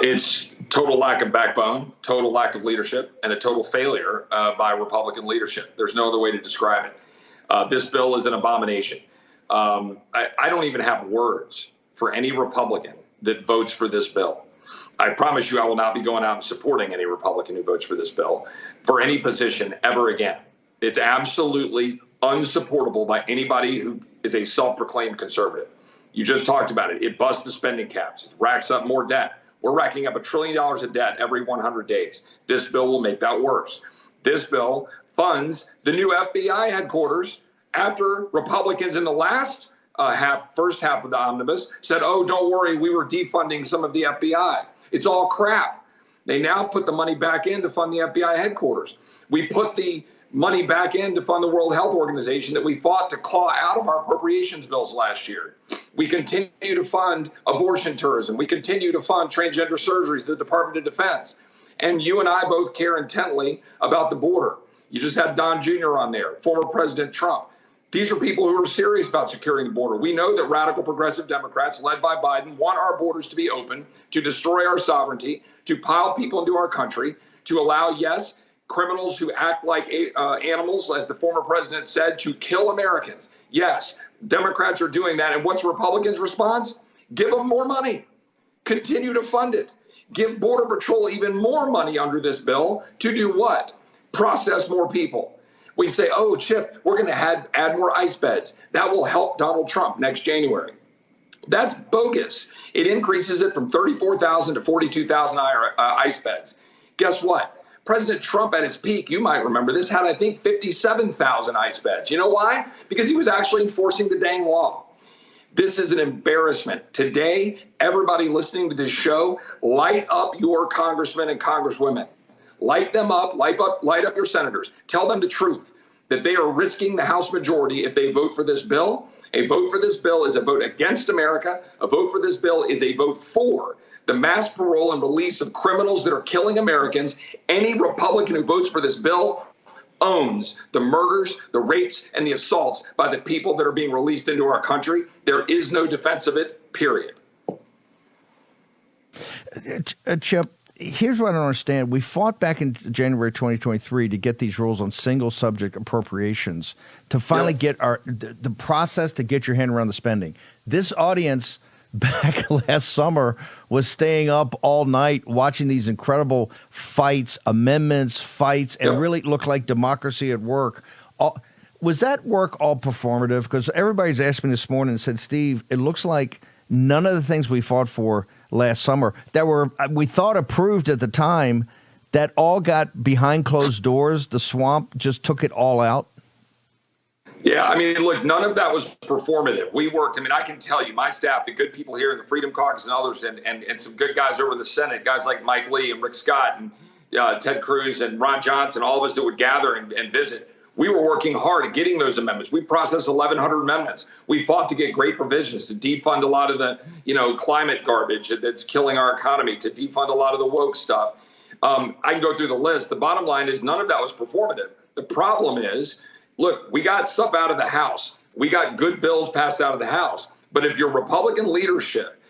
It's total lack of backbone, total lack of leadership, and a total failure by Republican leadership. There's no other way to describe it. This bill is an abomination. I don't even have words for any Republican that votes for this bill. I promise you I will not be going out and supporting any Republican who votes for this bill for any position ever again. It's absolutely unsupportable by anybody who is a self-proclaimed conservative. You just talked about it. It busts the spending caps. It racks up more debt. We're racking up $1 trillion of debt every 100 days. This bill will make that worse. This bill funds the new FBI headquarters after Republicans in the last first half of the omnibus said, oh, don't worry, we were defunding some of the FBI. It's all crap. They now put the money back in to fund the FBI headquarters. We put the money back in to fund the World Health Organization that we fought to claw out of our appropriations bills last year. We continue to fund abortion tourism. We continue to fund transgender surgeries, the Department of Defense. And you and I both care intently about the border. You just had Don Jr. on there, former President Trump. These are people who are serious about securing the border. We know that radical progressive Democrats led by Biden want our borders to be open, to destroy our sovereignty, to pile people into our country, to allow, yes, criminals who act like animals, as the former president said, to kill Americans. Yes, Democrats are doing that. And what's Republicans' response? Give them more money. Continue to fund it. Give Border Patrol even more money under this bill to do what? Process more people. We say, oh, Chip, we're going to add more ICE beds. That will help Donald Trump next January. That's bogus. It increases it from 34,000 to 42,000 ICE beds. Guess what? President Trump at his peak, you might remember this, had, I think, 57,000 ICE beds. You know why? Because he was actually enforcing the dang law. This is an embarrassment. Today, everybody listening to this show, light up your congressmen and congresswomen. Light them up, light up your senators. Tell them the truth, that they are risking the House majority if they vote for this bill. A vote for this bill is a vote against America. A vote for this bill is a vote for the mass parole and release of criminals that are killing Americans. Any Republican who votes for this bill owns the murders, the rapes, and the assaults by the people that are being released into our country. There is no defense of it, period. Chip, here's what I don't understand. We fought back in January 2023 to get these rules on single subject appropriations to finally get the process to get your hand around the spending. This audience back last summer was staying up all night watching these incredible fights, amendments, fights, and really looked like democracy at work. Was that work all performative? Because everybody's asked me this morning and said, Steve, it looks like none of the things we fought for last summer that we thought approved at the time, that all got behind closed doors. The swamp just took it all out. Yeah, I mean, look, none of that was performative. We worked. I mean, I can tell you, my staff, the good people here in the Freedom Caucus and others, and some good guys over in the Senate, guys like Mike Lee and Rick Scott and Ted Cruz and Ron Johnson, all of us that would gather and visit. We were working hard at getting those amendments. We processed 1,100 amendments. We fought to get great provisions to defund a lot of the, climate garbage that's killing our economy, to defund a lot of the woke stuff. I can go through the list. The bottom line is none of that was performative. The problem is, look, we got stuff out of the House. We got good bills passed out of the House. But if your Republican leadership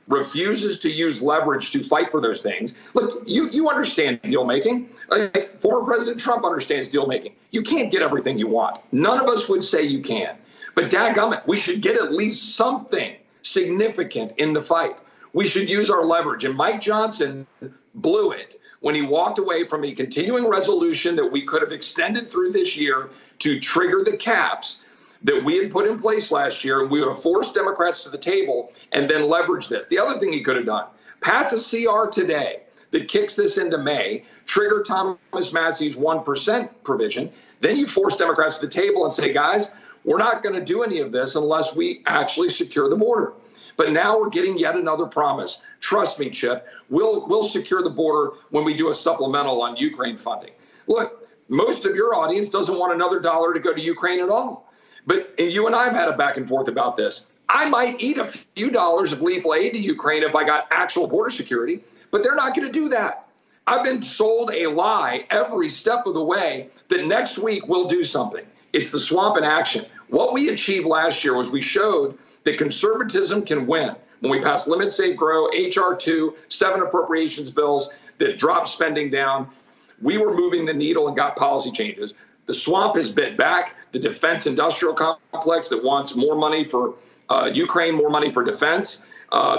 refuses to use leverage to fight for those things, look, you understand deal making. Like former President Trump understands deal making. You can't get everything you want. None of us would say you can. But dadgummit, we should get at least something significant in the fight. We should use our leverage. And Mike Johnson blew it when he walked away from a continuing resolution that we could have extended through this year to trigger the caps that we had put in place last year, and we would have forced Democrats to the table and then leverage this. The other thing he could have done, pass a CR today that kicks this into May, trigger Thomas Massey's 1% provision, then you force Democrats to the table and say, guys, we're not going to do any of this unless we actually secure the border. But now we're getting yet another promise. Trust me, Chip, we'll secure the border when we do a supplemental on Ukraine funding. Look, most of your audience doesn't want another dollar to go to Ukraine at all. But you and I have had a back and forth about this. I might eat a few dollars of lethal aid to Ukraine if I got actual border security, but they're not going to do that. I've been sold a lie every step of the way that next week we'll do something. It's the swamp in action. What we achieved last year was we showed that conservatism can win. when we passed Limit, Save, Grow, HR2, 7 appropriations bills that dropped spending down. We were moving the needle and got policy changes. The swamp has bit back. The defense industrial complex that wants more money for Ukraine, more money for defense.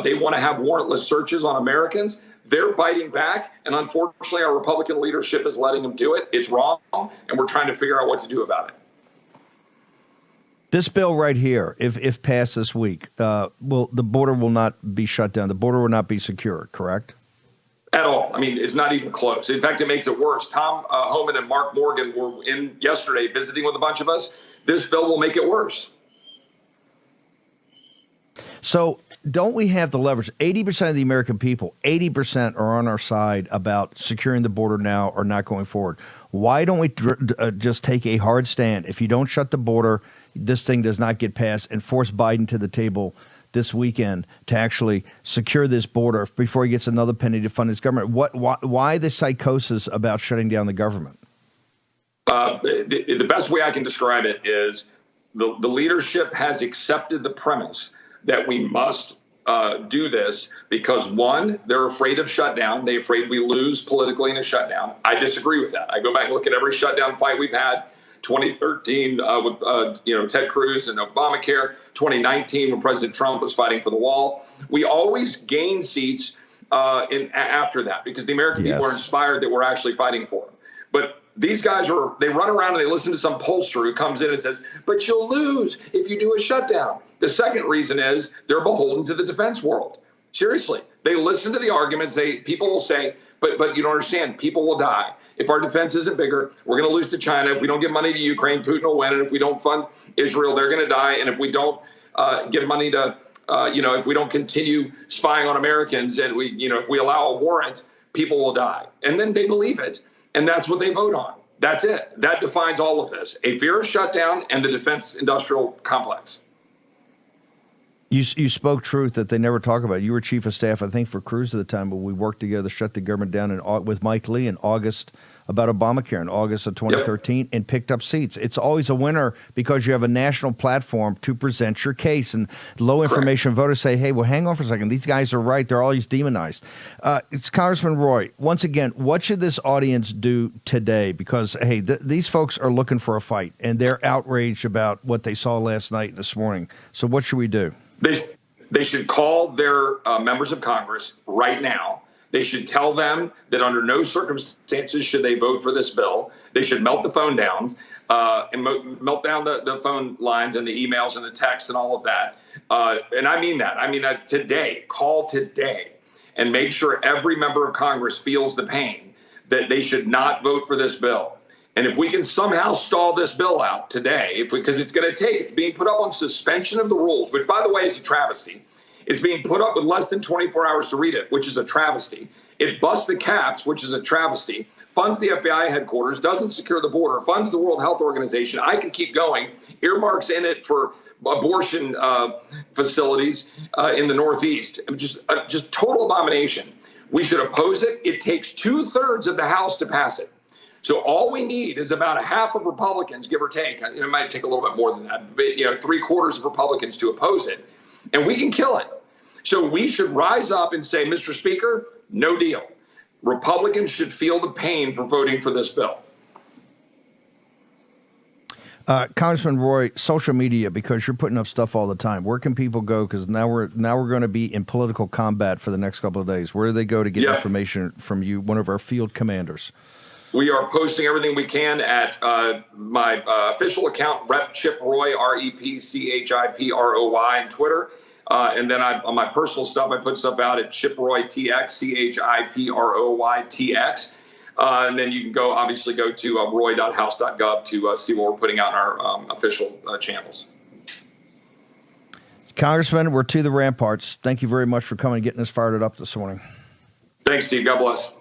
They want to have warrantless searches on Americans. They're biting back, and unfortunately, our Republican leadership is letting them do it. It's wrong, and we're trying to figure out what to do about it. This bill right here, if passed this week, the border will not be shut down. The border will not be secure, correct? At all. I mean, it's not even close. In fact, it makes it worse. Tom Homan and Mark Morgan were in yesterday visiting with a bunch of us. This bill will make it worse. So don't we have the leverage? 80% of the American people, 80% are on our side about securing the border now or not going forward. Why don't we just take a hard stand? If you don't shut the border, this thing does not get passed, and force Biden to the table this weekend to actually secure this border before he gets another penny to fund his government. Why the psychosis about shutting down the government? The best way I can describe it is the leadership has accepted the premise that we must do this because, one, they're afraid of shutdown. They're afraid we lose politically in a shutdown. I disagree with that. I go back and look at every shutdown fight we've had. 2013 with Ted Cruz and Obamacare, 2019 when President Trump was fighting for the wall. We always gain seats after that because the American people are inspired that we're actually fighting for them. But these guys they run around and they listen to some pollster who comes in and says, but you'll lose if you do a shutdown. The second reason is they're beholden to the defense world. Seriously, they listen to the arguments. People will say, but you don't understand, people will die. If our defense isn't bigger, we're going to lose to China. If we don't give money to Ukraine, Putin will win. And if we don't fund Israel, they're going to die. And if we don't give money to, if we don't continue spying on Americans and if we allow a warrant, people will die. And then they believe it. And that's what they vote on. That's it. That defines all of this. A fear of shutdown and the defense industrial complex. You spoke truth that they never talk about. You were chief of staff, I think, for Cruz at the time, but we worked together to shut the government down with Mike Lee in August about Obamacare in August of 2013 and picked up seats. It's always a winner because you have a national platform to present your case. And low information voters say, hey, well, hang on for a second. These guys are right. They're always demonized. It's Congressman Roy. Once again, what should this audience do today? Because, hey, these folks are looking for a fight, and they're outraged about what they saw last night and this morning. So what should we do? They should call their members of Congress right now. They should tell them that under no circumstances should they vote for this bill. They should melt the phone down and melt down the phone lines and the emails and the texts and all of that. And I mean that. I mean that today. Call today and make sure every member of Congress feels the pain that they should not vote for this bill. And if we can somehow stall this bill out today, because it's going to it's being put up on suspension of the rules, which, by the way, is a travesty. It's being put up with less than 24 hours to read it, which is a travesty. It busts the caps, which is a travesty, funds the FBI headquarters, doesn't secure the border, funds the World Health Organization. I can keep going. Earmarks in it for abortion facilities in the Northeast. Just total abomination. We should oppose it. It takes 2/3 of the House to pass it. So all we need is about a half of Republicans, give or take. It might take a little bit more than that, but 3/4 of Republicans to oppose it, and we can kill it. So we should rise up and say, Mr. Speaker, no deal. Republicans should feel the pain for voting for this bill. Congressman Roy, social media, because you're putting up stuff all the time. Where can people go? Because now we're going to be in political combat for the next couple of days. Where do they go to get information from you, one of our field commanders? We are posting everything we can at my official account, Rep Chip Roy, REPCHIPROY on Twitter. And then on my personal stuff, I put stuff out at Chip Roy TX, CHIPROYTX. And then you can obviously go to roy.house.gov to see what we're putting out in our official channels. Congressman, we're to the ramparts. Thank you very much for coming and getting us fired up this morning. Thanks, Steve. God bless.